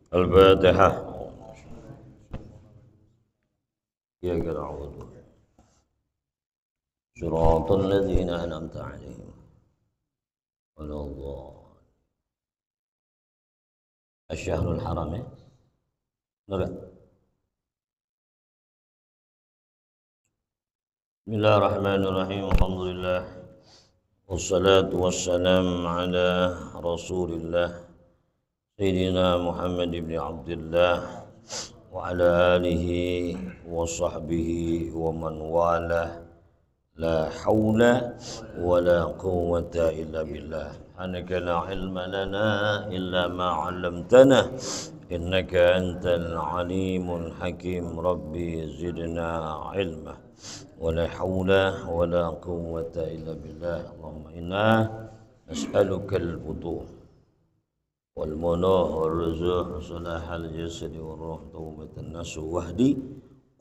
Al-Fatihah. Ya na'budu. Shiratal ladzina an'amta 'alaihim. Wallahu. Asy-syahrul haram ya. Benar. Bismillahirrahmanirrahim. Alhamdulillah. Wassalatu wassalamu ala Rasulillah Sayyidina Muhammad ibn Abdullah wa ala alihi wa sahbihi wa man walah. La haula wa la quwwata illa billah. Subhanaka la ilma lana illa ma 'allamtana innaka antal alimul hakim. Rabbi zidna ilma wa la haula wa la quwwata illa billah. Allahumma inna nas'aluka al-futuh wal munah wal rizq salahal jasad wal ruh tawbatan nasuh wahdi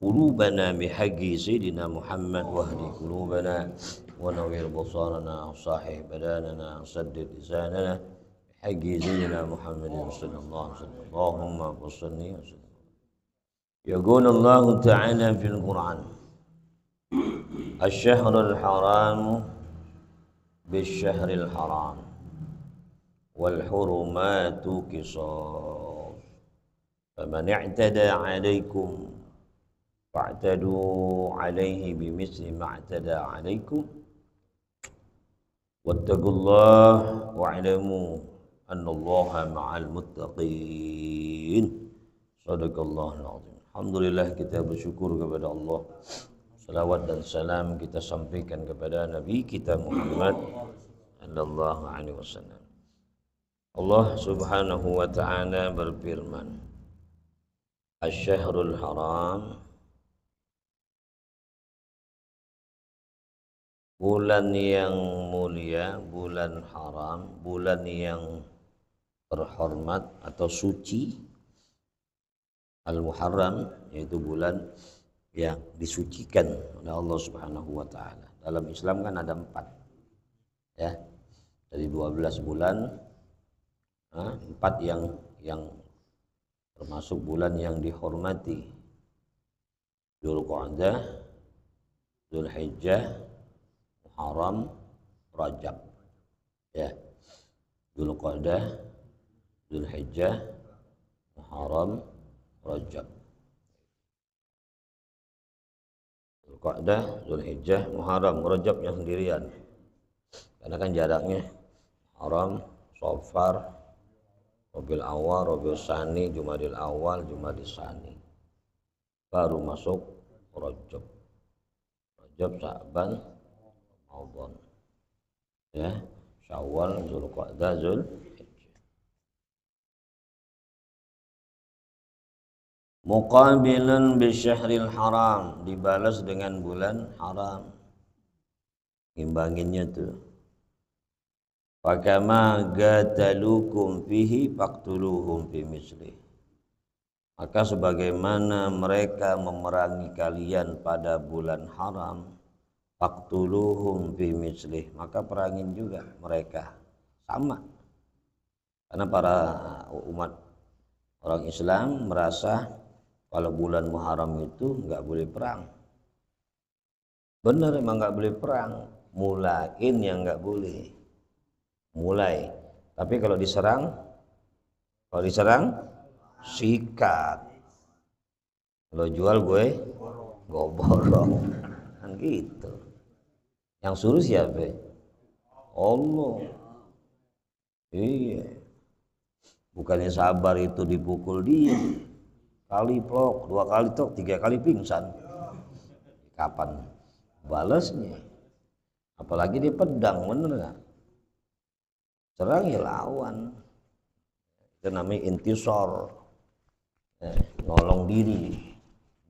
qulubana bihaqqi sayyidina Muhammad wahdi qulubana wa nawwir basarana wa sahih badanana saddid lisanana bihaqqi sayyidina Muhammadin sallallahu alaihi wasallam. Allahumma shalli wa sallim. Yaqul Allah ta'ala fil Qur'an asy-syahrul haram bisy-syahril haram wal hurumatu qisas faman i'tada 'alaikum fa'tadu 'alaihi bimithli ma i'tada 'alaikum wattaqullaha wa'lamu annallaha ma'al muttaqin. Shadaqallahul 'azim. Alhamdulillah, kita bersyukur kepada Allah. Salawat dan salam kita sampaikan kepada Nabi kita Muhammad sallallahu alaihi wasallam. Allah Subhanahu wa ta'ala berfirman, Asy-syahrul haram, bulan yang mulia, bulan haram, bulan yang terhormat atau suci. Al-Muharram yaitu bulan yang disucikan oleh Allah Subhanahu wa ta'ala. Dalam Islam kan ada 4 ya, dari 12 bulan 4 yang termasuk bulan yang dihormati: Dzulqa'dah, Dzulhijjah, Muharram, Rajab. Ya. Dzulqa'dah, Dzulhijjah, Muharram, Rajab. Dzulqa'dah, Dzulhijjah, Muharram, Rajab yang sendirian. Karena kan jaraknya Muharram, Safar, Rabiul Awal, Rabiul Tsani, Jumadil Awal, Jumadil Tsani. Baru masuk Rajab. Rajab, Sya'ban, Ramadan. Ya, Syawal, Dzulqa'dah, Dzulhijjah. Muqabilan bisyahril haram, dibalas dengan bulan haram. Imbanginnya tuh. Fakama gatalukum fihi faqtuluhum fi mislih. Maka sebagaimana mereka memerangi kalian pada bulan haram, faqtuluhum fi mislih, maka perangin juga mereka sama. Karena para umat orang Islam merasa kalau bulan Muharram itu nggak boleh perang. Benar, emang nggak boleh perang. Mulain yang nggak boleh. Mulai. Tapi kalau diserang sikat. Kalau jual gue borong. Kan gitu. Yang suruh siapa? Allah. Iya. Bukannya sabar itu dipukul dia. Kali plok, 2 kali tok, 3 kali pingsan. Kapan balasnya? Apalagi dia pedang, bener nggak? Serang ya lawan. Itu namanya intisar. Nolong diri,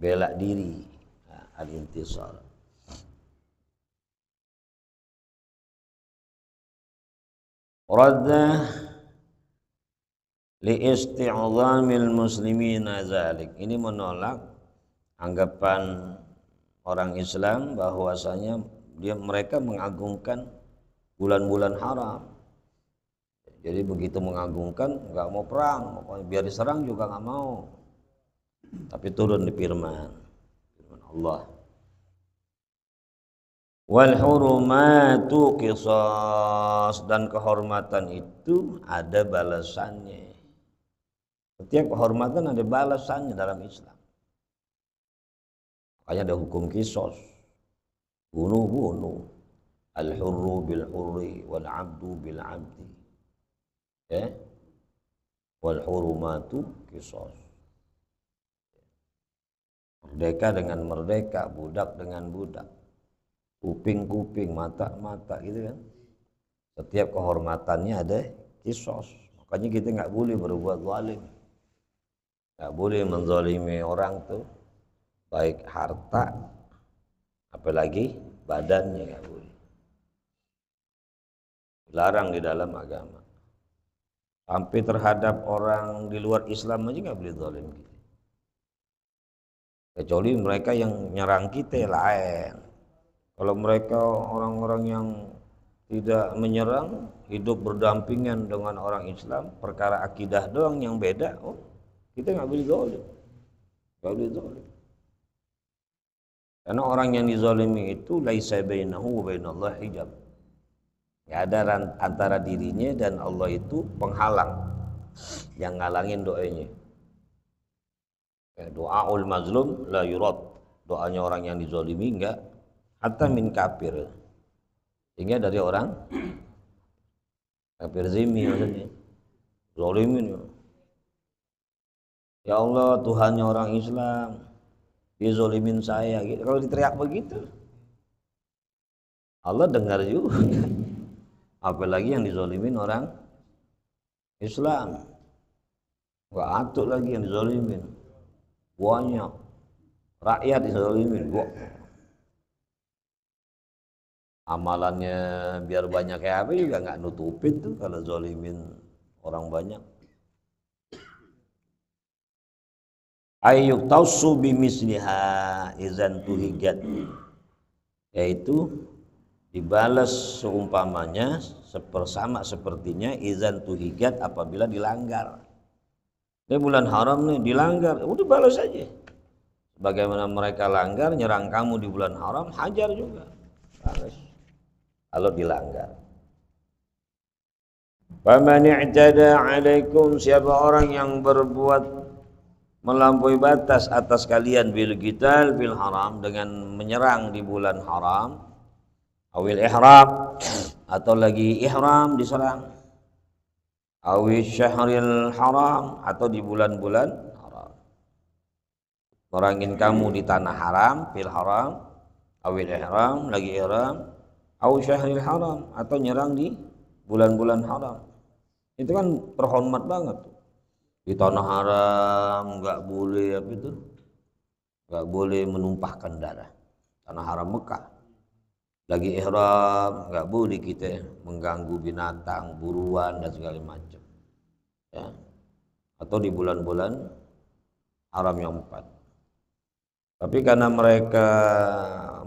bela diri. Nah, al-intisar. Radda li isti'zamil muslimina zalik. Ini menolak anggapan orang Islam bahwasanya mereka mengagungkan bulan-bulan haram. Jadi begitu mengagungkan, nggak mau perang, pokoknya biar diserang juga nggak mau. Tapi turun di firman Allah. Wal hurumatu qisas, dan kehormatan itu ada balasannya. Setiap kehormatan ada balasannya dalam Islam. Makanya ada hukum qisas. Bunuh-bunuh. Al-hurru bil hurri wal 'abdu bil 'abdi. Ya. Wal hurumatu qisas. Merdeka dengan merdeka, budak dengan budak. Kuping-kuping, mata-mata gitu kan. Setiap kehormatannya ada qisas. Makanya kita nggak boleh berbuat zalim. Nggak boleh menzalimi orang tuh, baik harta, apalagi badannya nggak boleh. Dilarang di dalam agama. Sampai terhadap orang di luar Islam aja nggak boleh zalim gitu. Kecuali mereka yang nyerang kita lain. Kalau mereka orang-orang yang tidak menyerang, hidup berdampingan dengan orang Islam, perkara akidah doang yang beda, oh kita nggak boleh zalim. Nggak boleh zalim. Karena orang yang dizalimi itu laisa bainahu wa bainallahi hijab. Nggak ada antara dirinya dan Allah itu penghalang yang ngalangin doanya. Doaul mazlum la yurad. Doanya orang yang dizalimi enggak, hatta min kafir. Sehingga dari orang kafir zimmi maksudnya. Zalimin. Ya Allah, Tuhannya orang Islam, dia zalimin saya. Kalau diteriak begitu, Allah dengar juga. Apalagi yang dizalimin orang Islam. Enggak atuk lagi yang dizalimin. Banyak rakyat dizalimin. Amalannya biar banyak kayak apa juga nggak nutupin tuh kalau zalimin orang banyak. Ayyuk tausu bimisliha izan tuhigat, yaitu dibalas seumpamanya sepersama sepertinya izan tuhigat apabila dilanggar. Ini bulan haram nih dilanggar, udah balas aja. Bagaimana mereka langgar nyerang kamu di bulan haram, hajar juga. Balas. Kalau dilanggar. Faman i'tada 'alaikum, siapa orang yang berbuat melampaui batas atas kalian bil qital bil haram, dengan menyerang di bulan haram, awil ihram, atau lagi ihram diserang, awil syahril haram, atau di bulan-bulan haram. Merangin kamu di tanah haram, fil haram, awil ihram, lagi ihram, awil syahril haram, atau nyerang di bulan-bulan haram. Itu kan terhormat banget. Di tanah haram nggak boleh apa itu, nggak boleh menumpahkan darah. Tanah haram Mekah. Lagi ihram nggak boleh kita mengganggu binatang, buruan dan segala macam. Ya. Atau di bulan-bulan haram yang 4. Tapi karena mereka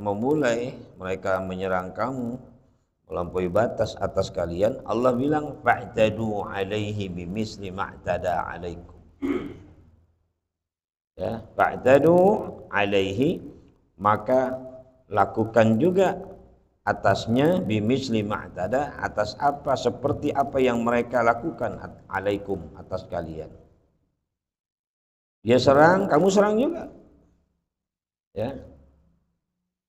memulai, mereka menyerang kamu, melampaui batas atas kalian, Allah bilang fa'tadu 'alaihi bimisli ma'tada 'alaikum. Ya, fa'tadu 'alaihi, maka lakukan juga atasnya bimisli ma'tada, atas apa seperti apa yang mereka lakukan, alaikum, atas kalian. Dia serang, kamu serang juga. Ya.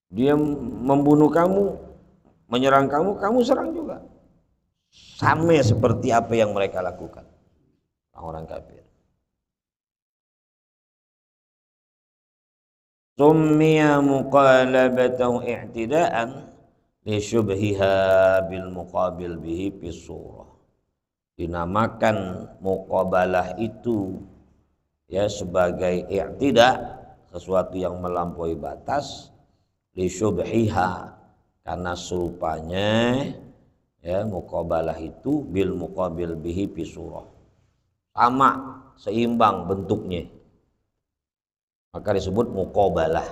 Dia membunuh kamu, menyerang kamu, kamu serang juga. Sama seperti apa yang mereka lakukan, orang kafir. Summiya muqalabatan i'tida'an li syubhiha bil muqabil bihi fis surah. Dinamakan muqabalah itu ya sebagai i'tida', sesuatu yang melampaui batas, li syubhiha, karena serupanya ya muqabalah itu bil muqabil bihi fi surah, sama seimbang bentuknya, maka disebut muqabalah.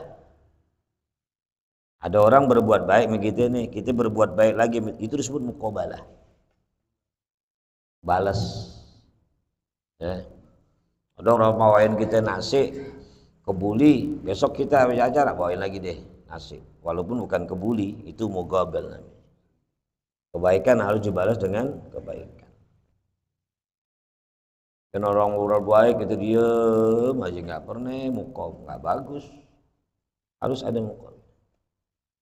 Ada orang berbuat baik begitu nih, kita berbuat baik lagi, itu disebut muqabalah. balas. Ya. Ada orang bawain kita nasi kebuli, besok kita habis acara bawain lagi deh nasi. Walaupun bukan kebuli, itu mughabal namanya. Kebaikan harus dibalas dengan kebaikan. Dan orang baik itu diem aja nggak pernah muka nggak bagus. Harus ada muka.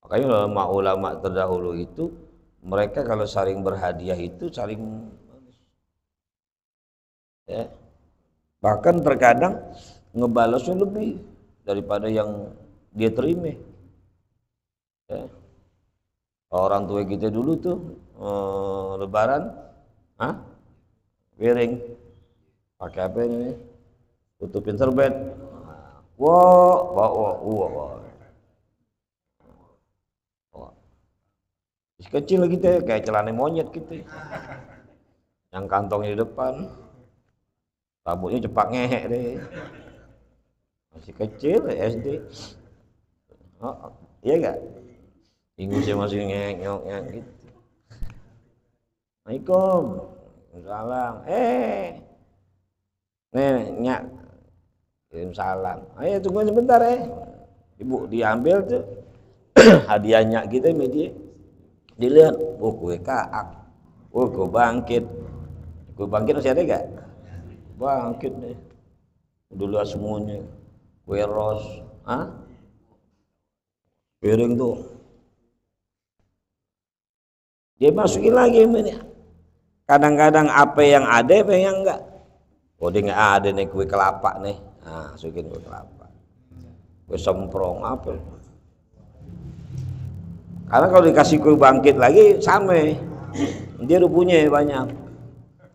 Makanya ulama terdahulu itu mereka kalau saling berhadiah itu saling ya. Bahkan terkadang ngebalasnya lebih daripada yang dia terima. Ya. Orang tua kita dulu tuh lebaran, piring pakai apa ini? Tutupin serbet. Wah. Kecil kita kayak celana monyet gitu. Yang kantongnya di depan. Rambutnya cepak ngehek deh. Masih kecil SD. Oh, iya enggak? Ingusnya masih ngehek gitu. Assalamualaikum. Salam. Nih, nyak. Kirim salam. Ayo tunggu sebentar Ibu diambil tuh hadiahnya kita media. Dilihat, kue kaak. Kue bangkit. Kue bangkit masih ada enggak? Bangkit deh. Udah lihat semuanya. Kue ros, piring tuh. Dia masukin lagi ini. Kadang-kadang apa yang ada, apa yang enggak. Oh dia nggak ada nih kue kelapa nih. Masukin kue kelapa. Kue semprong apa? Karena kalau dikasih kue bangkit lagi sama. Dia udah punya banyak.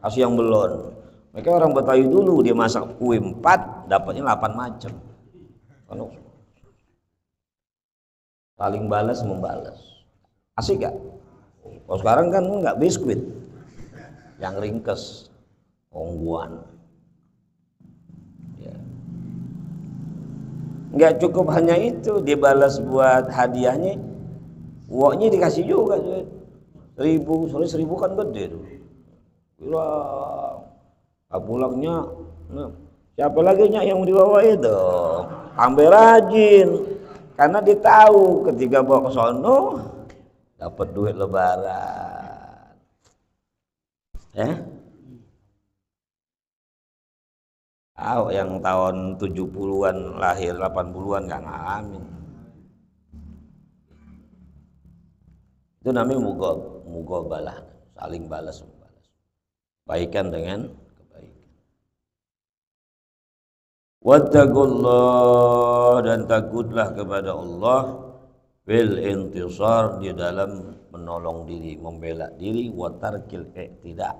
Kasih yang belum. Mereka orang Betawi dulu dia masak kue 4 dapatnya 8 macam. Kalau saling balas membalas. Asik gak? Kalau sekarang kan nggak biskuit, yang ringkes, ongguan. Ya. Nggak cukup hanya itu, dibalas buat hadiahnya, uangnya dikasih juga duit. 1.000, soalnya 1.000 kan gede tuh. Pulangnya, siapa lagi nyak yang dibawa itu? Ambil rajin, karena dia tahu ketika bawa ke sono dapat duit lebaran. Yang tahun 70-an lahir 80-an nggak ngalamin. Itu namanya mugobalah, saling balas membalas. Baikan dengan kebaikan. Wattaqullah, dan takutlah kepada Allah bil intisar, di dalam menolong diri, membela diri, wa tarkil i'tida,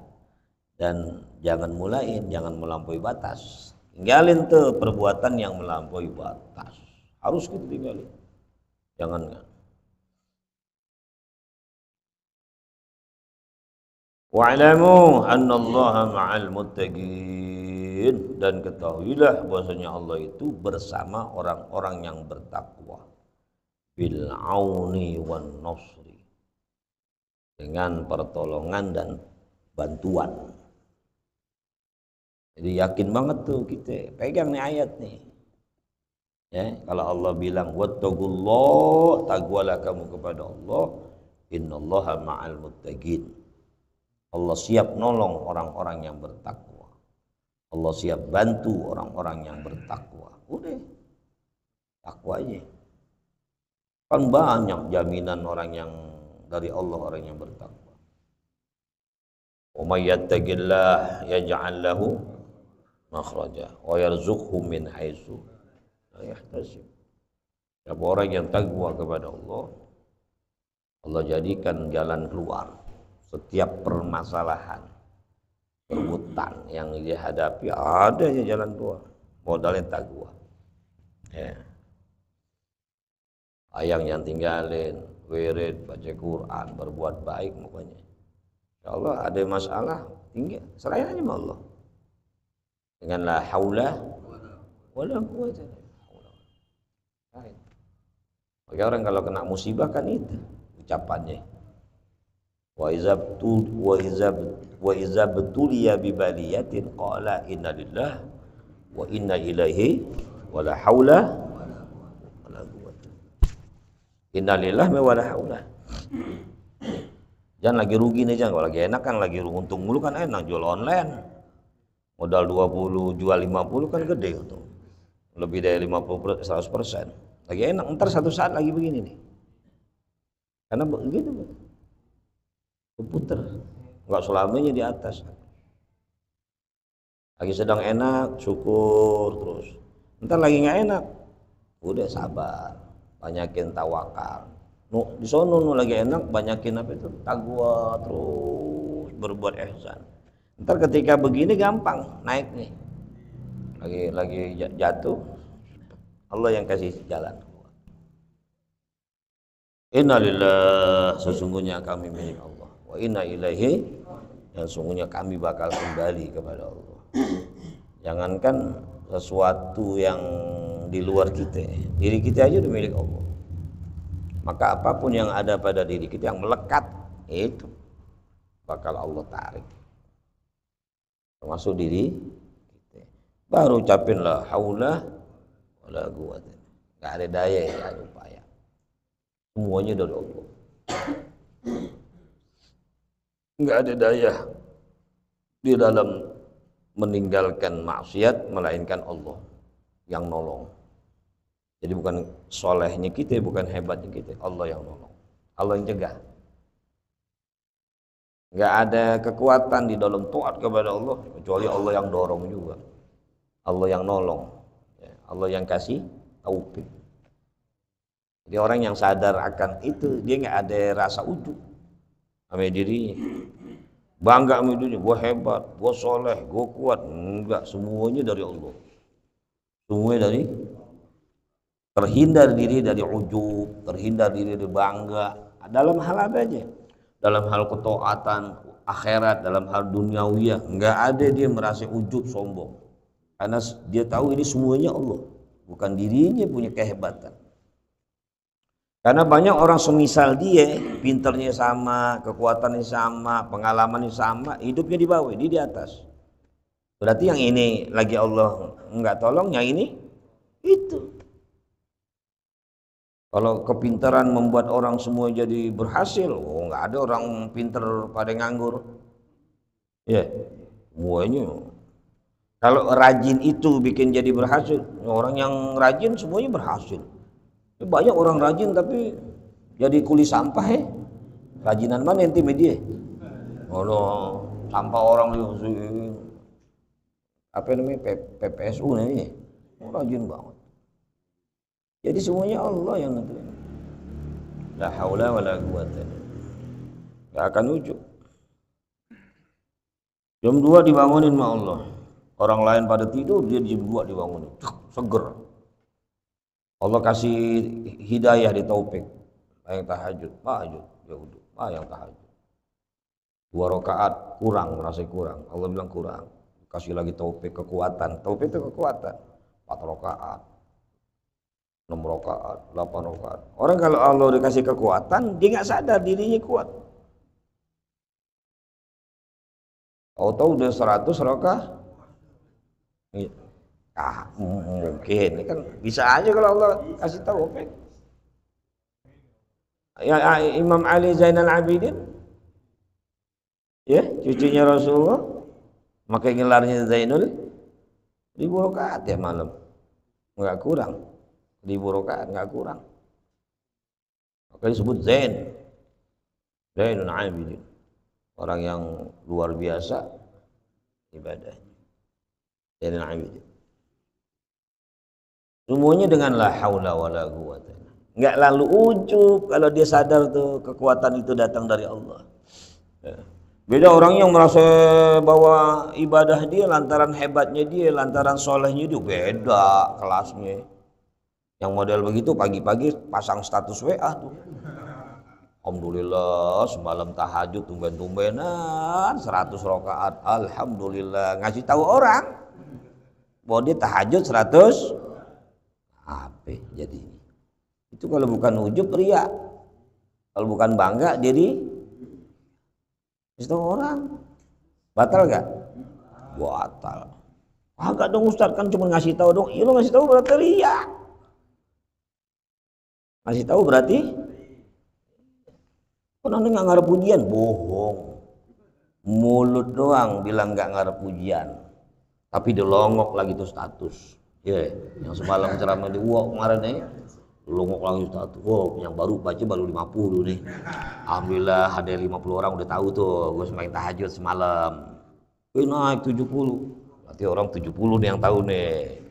dan jangan melampaui batas. Tinggalin tuh perbuatan yang melampaui batas. Harus kita tinggalin. Jangan. Wa'lamu annallaha ma'al muttaqin, dan ketahuilah bahwasanya Allah itu bersama orang-orang yang bertakwa. Bil auni wan nasri, dengan pertolongan dan bantuan. Jadi yakin banget tuh kita, pegang nih ayat nih. Ya, kalau Allah bilang wattaqullah, takwalah kamu kepada Allah, innallaha ma'al muttaqin. Allah siap nolong orang-orang yang bertakwa. Allah siap bantu orang-orang yang bertakwa. Udah, takwa aja. Kan banyak jaminan orang yang dari Allah, orang yang bertakwa. Wa may yattaqillah yaj'al lahu makhraja wa yarzuqhu min haitsu la yahtasib. Siapa orang yang takwa kepada Allah, Allah jadikan jalan keluar setiap permasalahan, kerubutan yang dia hadapi, ada aja jalan keluar. Modalnya takwa. Ya. Ayang yang tinggalin, wirid, baca Quran, berbuat baik, pokoknya. Insyaallah ada masalah, tinggal serahin aja sama Allah. Dengan la haula wala quwwata illa billah. Bagi orang kalau kena musibah kan itu ucapannya. wa iza betuliya bi baliyatin qala inna lillahi wa inna ilaihi wala haula wala quwwata. Inna lillahi wa la haula. Jangan lagi rugi nih, jangan. Kalau lagi enak kan, lagi untung mulu kan enak, jual online. Modal 20, jual 50 kan gede untung. Lebih dari 50%, 100%. Lagi enak, ntar satu saat lagi begini nih. Karena begitu, puter. Enggak selamanya di atas. Lagi sedang enak, syukur terus. Ntar lagi nggak enak, udah sabar, banyakin tawakal. Di sono lagi enak, banyakin apa itu? Taqwa, terus berbuat ihsan. Ntar ketika begini gampang naik nih. Lagi jatuh, Allah yang kasih jalan. Innalillah, sesungguhnya kami milik Allah. Wa inna ilaihi, dan sesungguhnya kami bakal kembali kepada Allah. Jangankan sesuatu yang di luar kita, diri kita aja udah milik Allah. Maka apapun yang ada pada diri kita yang melekat, itu bakal Allah tarik, termasuk diri kita. Baru ucapin la haula wala quwwata. Gak ada daya, gak ada upaya, semuanya dari Allah. Gak ada daya di dalam meninggalkan maksiat melainkan Allah yang nolong. Jadi bukan solehnya kita, bukan hebatnya kita, Allah yang nolong, Allah yang cegah. Nggak ada kekuatan di dalam taat kepada Allah kecuali Allah yang dorong juga, Allah yang nolong, Allah yang kasih taufik. Jadi orang yang sadar akan itu, dia nggak ada rasa ujub sama dirinya, bangga sama dirinya, gue hebat, gue soleh, gue kuat. Enggak, semuanya dari Allah, semuanya dari. Terhindar diri dari ujub, terhindar diri dari bangga dalam hal apa aja, dalam hal ketaatan akhirat, dalam hal duniawiyah. Enggak ada dia merasa ujub, sombong, karena dia tahu ini semuanya Allah, bukan dirinya punya kehebatan. Karena banyak orang semisal dia, pinternya sama, kekuatannya sama, pengalamannya sama, hidupnya di bawah, dia di atas. Berarti yang ini lagi Allah enggak tolong, yang ini itu. Kalau kepintaran membuat orang semua jadi berhasil, oh nggak ada orang pinter pada nganggur, ya semuanya. Kalau rajin itu bikin jadi berhasil, orang yang rajin semuanya berhasil. Banyak orang rajin tapi jadi kuli sampah ya. Rajinan mana ente media? Oh, sampah orang apa namanya PPSU nih, rajin banget. Jadi semuanya Allah yang nentuin. La haula wala quwwata. Gak akan ujub. Jam 2 dibangunin sama Allah. Orang lain pada tidur, dia jam 2 dibangunin. Seger. Allah kasih hidayah di taufik. Yang tahajud, ya udah, yang tahajud. 2 rakaat kurang, merasa kurang. Allah bilang kurang. Kasih lagi taufik, kekuatan. Taufik itu kekuatan. 4 rakaat. 6 rakaat, 8 rakaat. Orang kalau Allah dikasih kekuatan, dia nggak sadar dirinya kuat. Tahu-tahu udah 100 rakaat. Mungkin ini kan bisa aja kalau Allah kasih tahu. Ya, Imam Ali Zainal Abidin, ya cucunya Rasulullah, makanya gelarnya Zainul, 1000 rakaat ya malam, nggak kurang. 1000 rakaat nggak kurang. Makanya disebut Zainul Abidin, orang yang luar biasa ibadahnya. Zainul Abidin. Semuanya dengan la haula wala quwwata. Nggak lalu ujub kalau dia sadar tuh kekuatan itu datang dari Allah. Beda orang yang merasa bahwa ibadah dia lantaran hebatnya dia, lantaran solehnya dia, beda kelasnya. Yang model begitu pagi-pagi pasang status WA tuh. Alhamdulillah semalam tahajud tumben-tumbenan 100 rakaat. Alhamdulillah, ngasih tahu orang bahwa dia tahajud 100 apa jadi. Itu kalau bukan ujub ria. Kalau bukan bangga jadi Kasih tahu orang. Batal gak? Batal. Agak dong Ustaz, kan cuma ngasih tahu dong. Iya lo ngasih tahu berarti ria. Ngasih tahu berarti kan anda nggak ngarep pujian, bohong. Mulut doang bilang nggak ngarep pujian, tapi dilongok lagi tuh status. Ya, yang semalam ceramah di kemarin nih, longok lagi status. Yang baru baca baru 50 nih. Alhamdulillah ada 50 orang udah tahu tuh, gue semakin tahajud semalam. Naik 70. Berarti orang 70 nih yang tahu nih.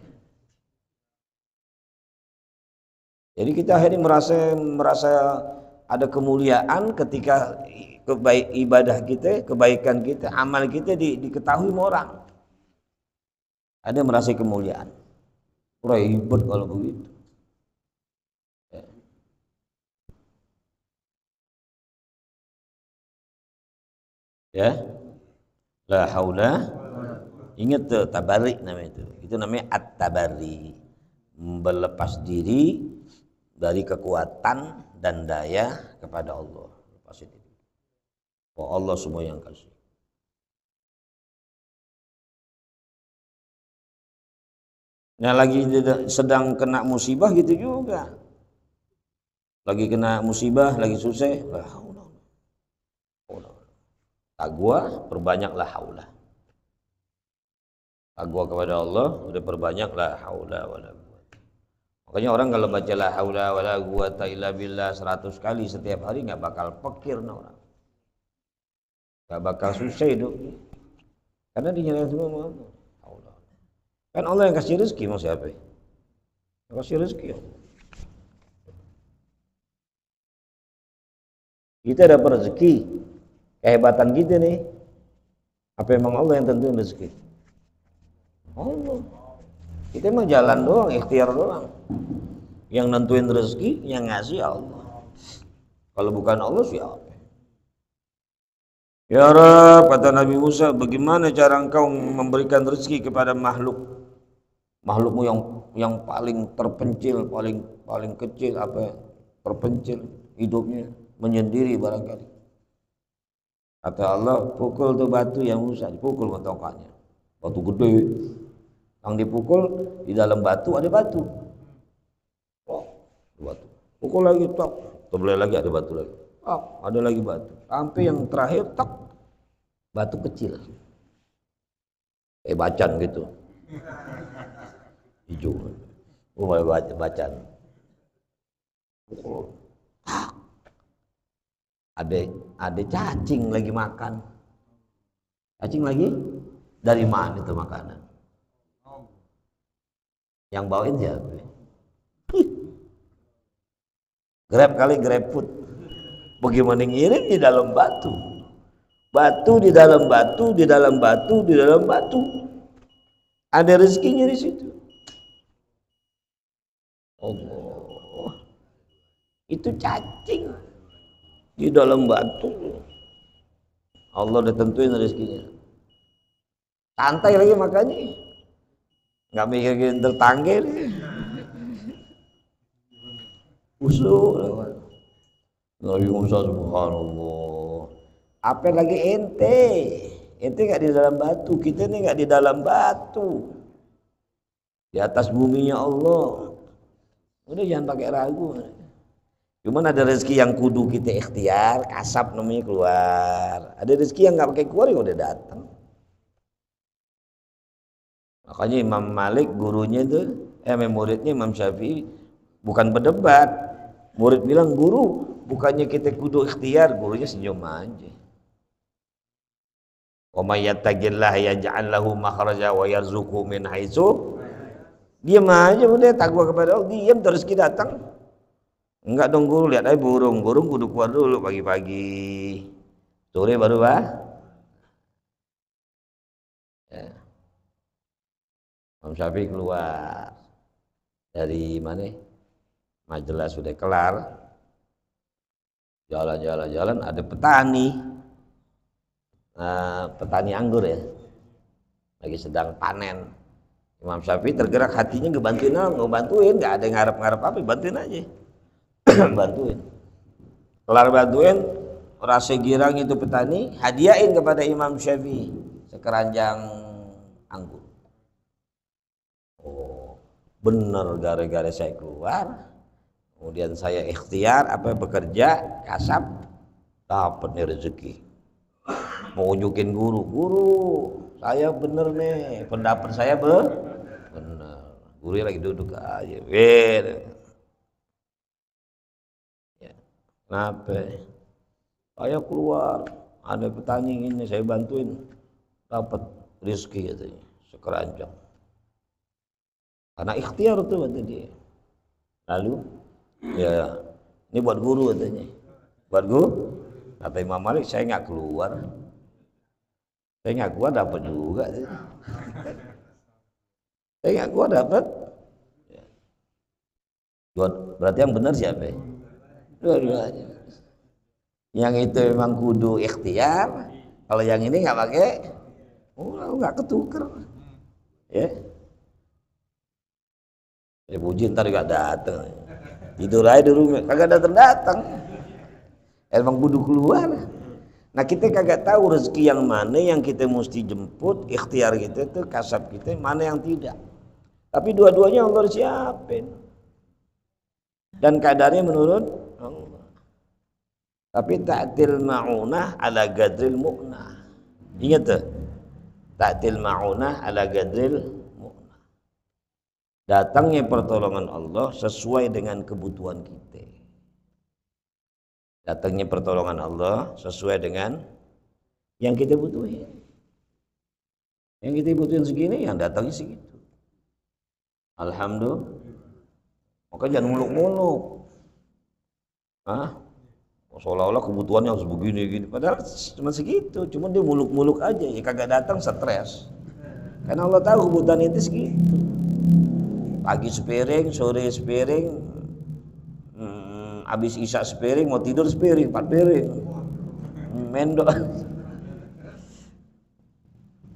Jadi kita akhirnya merasa ada kemuliaan ketika ibadah kita, kebaikan kita, amal kita diketahui sama orang. Ada merasa kemuliaan. Ribet kalau begitu. Ya. La haula. Ingat tuh tabarrik namanya itu. Itu namanya at-tabarri. Berlepas diri dari kekuatan dan daya kepada Allah. Lepasin itu. Oh Allah semua yang kasih. Nah lagi sedang kena musibah gitu juga. Lagi kena musibah, lagi susah. Taqwa, perbanyaklah haula. Taqwa kepada Allah, udah perbanyaklah haula wala quwwata. Makanya orang kalau baca la haula wala quwwata illa billah 100 kali setiap hari nggak bakal pekir nah orang. Nggak bakal susah hidup. Karena dinyalain semua sama Allah. Kan Allah yang kasih rezeki mau siapa? Yang kasih rezeki. Kita dapat rezeki. Kehebatan kita nih, apa emang Allah yang tentuin rezeki? Allah. Kita emang jalan doang, ikhtiar doang. Yang nentuin rezeki, yang ngasih Allah. Kalau bukan Allah siapa? Ya Rabb, kata Nabi Musa, bagaimana cara engkau memberikan rezeki kepada makhlukmu yang paling terpencil, paling kecil, terpencil hidupnya, menyendiri barangkali. Kata Allah, pukul tuh batu yang Musa, dipukul tongkatnya. Batu gede. Yang dipukul di dalam batu ada batu. Oh, batu. Pukul lagi tok. Sebelah lagi ada batu lagi. Oh, ada lagi batu. Sampai yang terakhir tok. Batu kecil. Bacan gitu. Hijau. Bacan. Pukul. Ada cacing lagi makan. Cacing lagi? Dari mana itu makanan? Yang bawain siapa? Grab kali, Grab food. Bagaimana ngirim di dalam batu? Batu di dalam batu, di dalam batu, di dalam batu. Ada rezekinya di situ. Allah. Itu cacing di dalam batu. Allah udah tentuin rezekinya. Santai lagi makanya. Nggak mikirin tetangga nih. Usul. Nabi Musa subhanallah. Apa lagi ente? Ente nggak di dalam batu, kita nih nggak di dalam batu. Di atas buminya Allah. Udah jangan pakai ragu. Cuman ada rezeki yang kudu kita ikhtiar, kasab namanya keluar. Ada rezeki yang nggak pakai keluar ya udah datang. Makanya Imam Malik gurunya itu, muridnya Imam Syafi'i bukan berdebat. Murid bilang, guru bukannya kita kudu ikhtiar, gurunya senyum aja. Wa may yattaqillaha yaj'al lahu makhraja wa yarzuqhu min haitsu. Diam aja udah, takwa kepada Allah, diam terus kita datang. Enggak dong guru, lihat aja burung kudu keluar dulu pagi-pagi. Sore baru ya. Imam Syafi'i keluar dari mana? Majelis sudah kelar. Jalan-jalan ada petani. Petani anggur ya. Lagi sedang panen. Imam Syafi'i tergerak hatinya ngebantuin, nggak ada ngarep-ngarep apa, bantuin aja. Bantuin. Kelar bantuin, rasa girang itu petani, hadiahin kepada Imam Syafi'i sekeranjang anggur. Oh, benar, gara-gara saya keluar, kemudian saya ikhtiar bekerja kasab, dapat nih rezeki. Mau unjukin guru, saya bener nih, pendapat saya bener. Guru lagi duduk aja, ya. Kenapa? Saya keluar, ada petani ini, saya bantuin, dapat rezeki katanya, sekeranjang. Karena ikhtiar tuh kata dia. Lalu, ya ini buat guru katanya, buat guru. Kata Imam Malik, saya nggak keluar, dapat juga. Saya nggak keluar dapat. Berarti yang benar siapa? Dua-duanya. Yang itu memang kudu ikhtiar. Kalau yang ini nggak pakai, nggak ketuker. Ya. Puji ntar juga datang. Tidur aja di rumah, kagak datang. Emang kudu keluar. Nah kita kagak tahu rezeki yang mana yang kita mesti jemput, ikhtiar kita tuh, kasab kita, mana yang tidak. Tapi dua-duanya Allah siapin. Dan kadarnya menurut Allah. Tapi ta'til ma'unah ala gadril mu'nah. Ingat tuh. Ta'til ma'unah ala gadril mu'nah. Datangnya pertolongan Allah sesuai dengan kebutuhan kita. Datangnya pertolongan Allah sesuai dengan yang kita butuhin. Yang kita butuhin segini, yang datangnya segitu. Alhamdulillah. Maka jangan muluk-muluk. Seolah-olah kebutuhannya harus begini-gini. Padahal cuma segitu. Cuma dia muluk-muluk aja. Ya kagak datang stres. Karena Allah tahu kebutuhan itu segitu. Pagi sepiring, sore sepiring, habis isya sepiring, mau tidur sepiring, 4 piring. Mendok.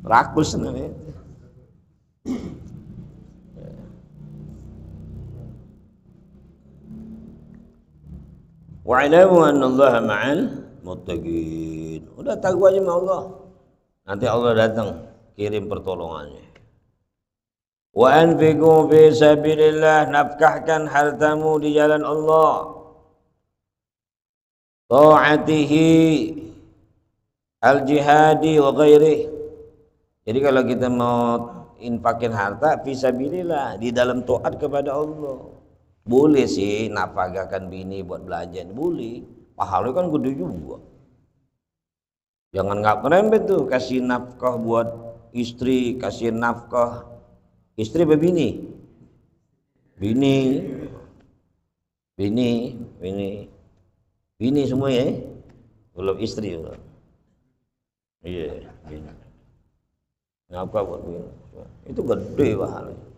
Rakus namanya. Wa'lamu annallaha ma'al muttaqin. Udah tahu aja sama Allah. Nanti Allah datang kirim pertolongannya. Wa anfiqu fi sabilillah, nafkahkan hartamu di jalan Allah. Ta'atihi al-jihadi wa ghairi. Jadi kalau kita mau infakin harta fi sabilillah, di dalam taat kepada Allah. Boleh sih nafkahkan bini buat belanja, boleh. Pahalanya kan gede juga. Jangan nggak merembet tuh, kasih nafkah buat istri, kasih nafkah istri bebini. Bini semua ya, belum istri belum. Iya, bini. Nafkah buat bini, itu gede pahalanya.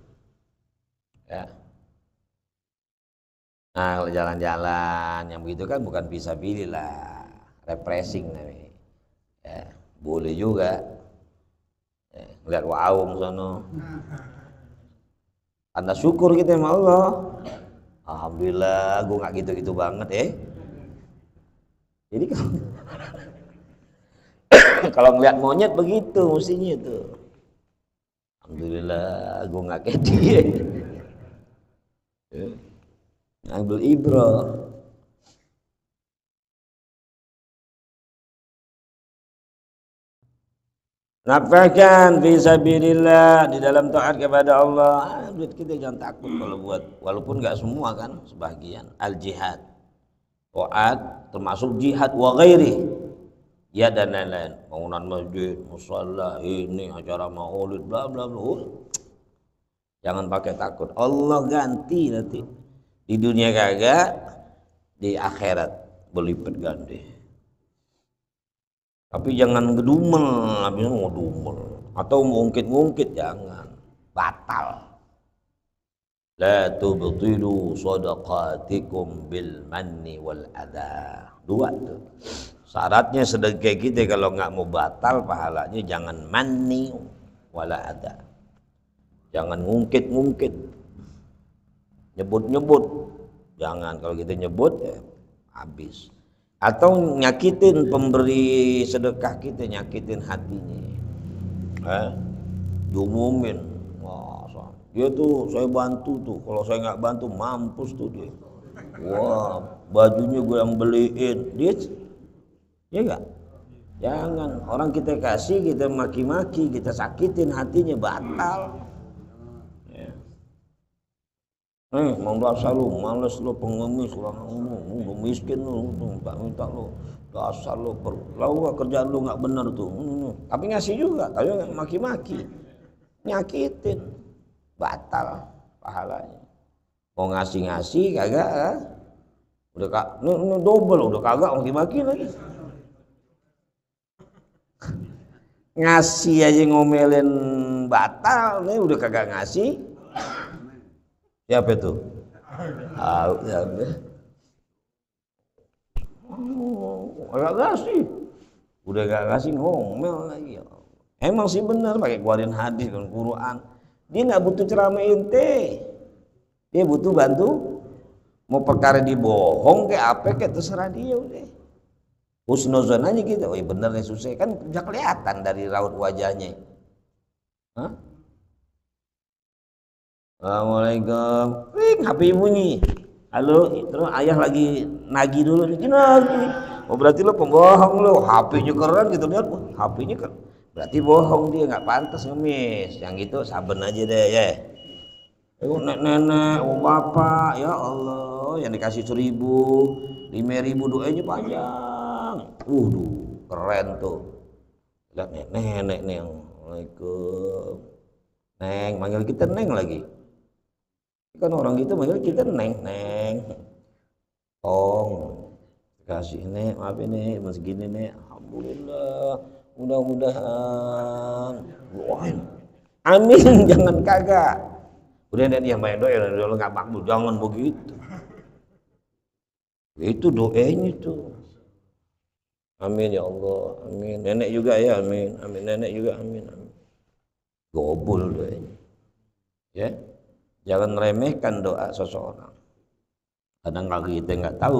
Ya. Nah kalau jalan-jalan yang begitu kan bukan fisabilillah, refreshing namanya. Ya, boleh juga. Ya, lihat waung sono. Tanda syukur kita sama Allah. Alhamdulillah, gue nggak gitu-gitu banget Jadi kalau ngeliat monyet begitu mestinya tuh. Alhamdulillah, gue nggak kayak dia. Ambil ibrah. Nafkahkan fi sabilillah, di dalam taat kepada Allah. Duit kita jangan takut kalau buat, walaupun enggak semua kan, sebagian. Al jihad, taat termasuk jihad wa ghairi. Ya dan lain-lain, bangunan masjid, musalla, ini acara maulid, bla bla bla. Jangan pakai takut, Allah ganti nanti. Di dunia kagak, di akhirat berlipat ganda. Tapi jangan ngedumel, habisnya mau dumel atau ngungkit-ngungkit, jangan, batal. La tubtilu shadaqatikum bil manni wal adha. Dua tuh. Syaratnya sedekah kita kalau nggak mau batal pahalanya, jangan manni wala adha. Jangan ngungkit-ngungkit. Nyebut-nyebut, jangan. Kalau kita nyebut ya habis. atau nyakitin pemberi sedekah kita, nyakitin hatinya. Diumumin, wah dia tuh saya bantu tuh, kalau saya nggak bantu mampus tuh dia. Wah bajunya gue yang beliin dia, ya enggak? Jangan, orang kita kasih kita maki-maki, kita sakitin hatinya, batal. Ya. Mau dasar lu, males lu, pengemis, lu miskin lu, minta lu, dasar lu, lalu kerjaan lu nggak bener tuh. Tapi ngasih juga, tapi maki-maki, nyakitin, batal pahalanya. Mau ngasih kagak, udah double, udah kagak maki-maki lagi. Ngasih aja ngomelin batal, nih udah kagak ngasih. Siapa itu? Kagak ngasih, udah gak ngasih ngomel lagi. Emang sih benar pakai keluarin hadis dan Quran. Dia nggak butuh ceramah ente, dia butuh bantu. Mau perkara dibohong kayak apa kayak terserah dia udah. Husnuzon aja gitu, oh iya bener nih susah, kan udah kelihatan dari raut wajahnya. Assalamualaikum, HP bunyi, halo, terus ayah lagi nagih dulu, nagih. Oh berarti lo pembohong lo, HP-nya keren gitu lihat, HP-nya kan, berarti bohong dia, nggak pantas ngemis, yang gitu saben aja deh ya. Nenek, bapak, ya Allah, yang dikasih 1.000, 5.000 doanya panjang. Keren tuh. Lihat nenek nih yang Assalamualaikum. Neng, manggil kita Neng lagi. Kan orang gitu manggil kita Neng. Tong. Kasih nih, maaf ini masih gini nih. Alhamdulillah. Mudah-mudahan. Doain. Amin, jangan kagak. Udah nih yang banyak doa, lo nggak makbul, jangan begitu. Itu doanya tuh. Amin ya Allah, amin. Nenek juga ya, amin. Amin, nenek juga, amin. Gobul doanya. Ya, jangan remehkan doa seseorang. Kadang kalau kita nggak tahu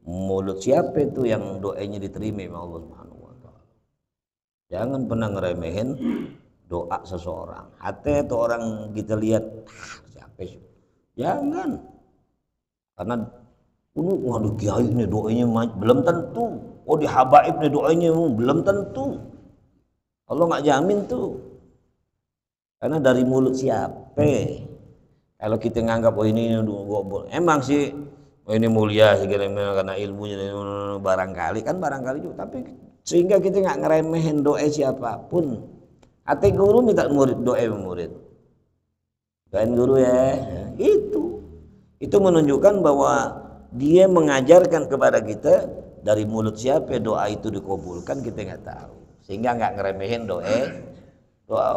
mulut siapa itu yang doanya diterima oleh Allah Subhanahu wa taala. Jangan pernah ngeremehin doa seseorang. Hati itu orang kita lihat siapa sih? Jangan. Karena waduh kiai ini doanya belum tentu. Oh di habaib nih doanya belum tentu. Allah nggak jamin tuh. Karena dari mulut siapa? Kalau kita nganggap oh ini gobol, emang sih oh ini mulia karena ilmunya barangkali juga. Tapi sehingga kita nggak ngeremehin doa siapapun. Hati guru minta murid doa murid. Doain guru ya. Itu menunjukkan bahwa dia mengajarkan kepada kita dari mulut siapa doa itu dikabulkan kita nggak tahu, sehingga nggak ngeremehin doa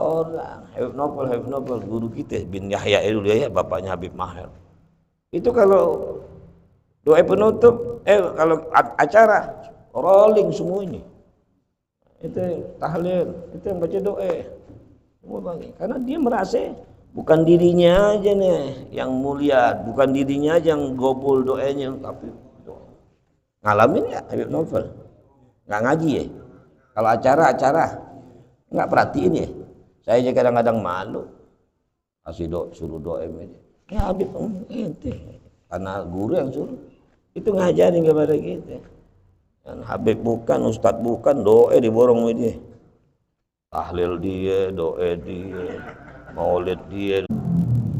orang. Habib Novel guru kita bin Yahya itu ya, bapaknya Habib Maher. Itu kalau doa penutup, kalau acara rolling semuanya, itu tahlil, itu yang baca doa semua bagi, karena dia merasa bukan dirinya aja nih yang mulia, bukan dirinya aja yang gobul doanya, tapi ngalamin ya Habib Novel, nggak ngaji ya, kalau acara nggak perhatiin ya, saya aja kadang-kadang malu kasih suruh doa aja, ya Habib ente, karena guru yang suruh, itu ngajarin kepada kita, dan Habib bukan, Ustadz bukan, doa diborong sama dia, tahlil dia, doa dia, maulid dia,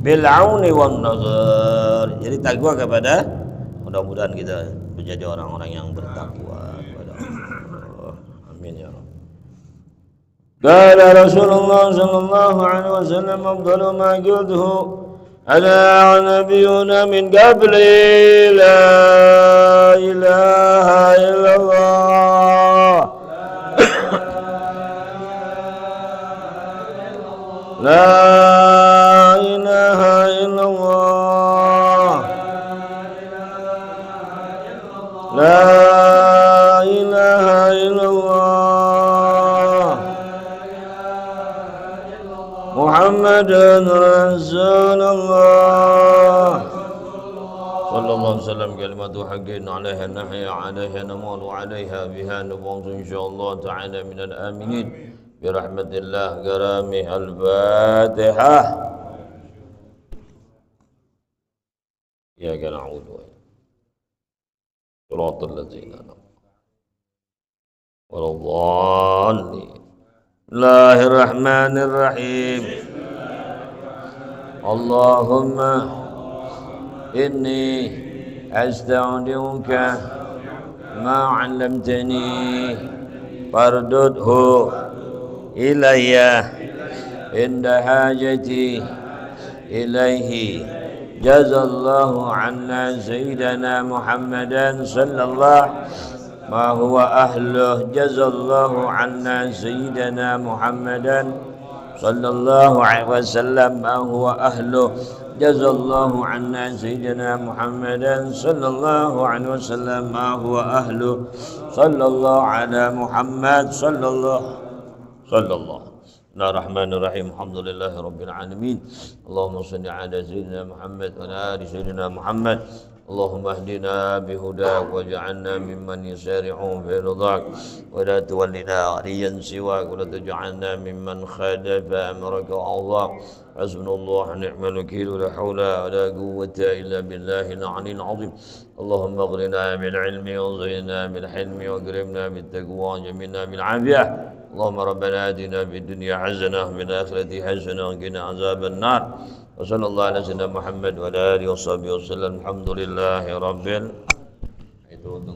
bil'auni wan nazar. Jadi takwa kepada, mudah-mudahan kita menjadi orang-orang yang bertakwa kepada Allah. Amin ya Rabb. Qala Rasulullah sallallahu alaihi wasallam afdalu ma qultuhu ana nabiyyuna min qabli la ilaha illallah la ilaha illallah la ilaha illallah Muhammadun Rasulullah صلى الله عليه وسلم كلمة حق عليها نحيا عليها نموت وعليها بها نبعث إن شاء الله تعالى من الآمنين برحمة الله كرامه. الفاتحة. إياك نعبد وإياك صراط الذين أنعمت ولا الضالين. بسم الله الرحمن الرحيم. اللهم إني أستودعك ما علمتني فاردده إلي عند حاجتي إليه. جزا الله عنا سيدنا محمدا صلى الله ما هو أهله. جزا الله عنا سيدنا محمدا صلى الله عليه وسلم ما هو أهله. جزا الله عنا سيدنا محمدا صلى الله عليه وسلم ما هو أهله. صلى الله على محمد صلى الله. بسم الله الرحمن الرحيم. الحمد لله رب العالمين. اللهم صل على سيدنا محمد وعلى آل سيدنا محمد. اللهم اهدنا بهداك واجعلنا ممن يسارعون في رضاك ولا تولنا وليا سواك ولا تجعلنا ممن خالف أمرك وعصاك. حسبنا الله ونعم الوكيل ولا حول ولا قوة إلا بالله العلي العظيم. اللهم اغرنا بالعلم وزينا بالحلم واكرمنا بالتقوى وجملنا بالعافية. اللهم ربنا آتنا في الدنيا حسنة وفي الآخرة حسنة وقنا عذاب النار. وصلى الله على سيدنا محمد وعلى آله وصحبه وسلم. الحمد لله رب العالمين.